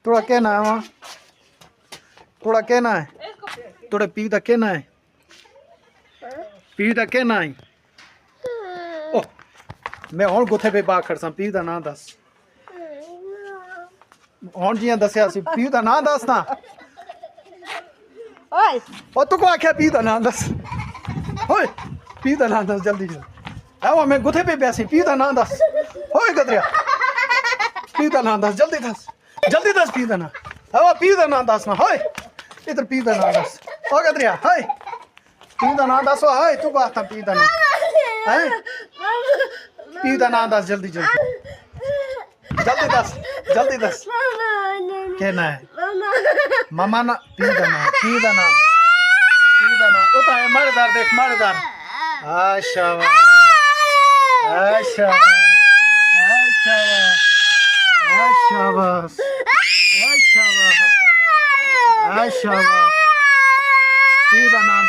थोड़ा कहना है वहाँ, थोड़ा कहना है, थोड़े पी दा कहना है, पी दा कहना है। ओ मैं हुण गुथे पे बाखड़ सा, पी दा नाम दस। हुण जियां दस्या सी, पी दा नाम दस ना। ओए ओ तू को आख्या पी दा नाम दस। ओए पी दा नाम दस जल्दी जल्दी। आओ मैं गुथे पे बैसी, पी दा नाम दस। ओए गदरिया पी दा नाम दस, जल्दी दस, जल्दी दस पी दा नाम। आओ पी दा नाम दस ना। होए इधर पी दा नाम दस। ओ गदरिया हाय पी दा नाम दस। हाय तू बात पी दा नाम है, पी दा नाम दस जल्दी जल्दी, जल्दी दस, जल्दी दस। कहना है मामा ना, पी दा नाम, पी दा नाम, पी दा नाम। ओ ताए मर्दार देख मर्दार। अच्छा अच्छा अच्छा अच्छा बस अच्छा बस अच्छा बस, पी दा नाम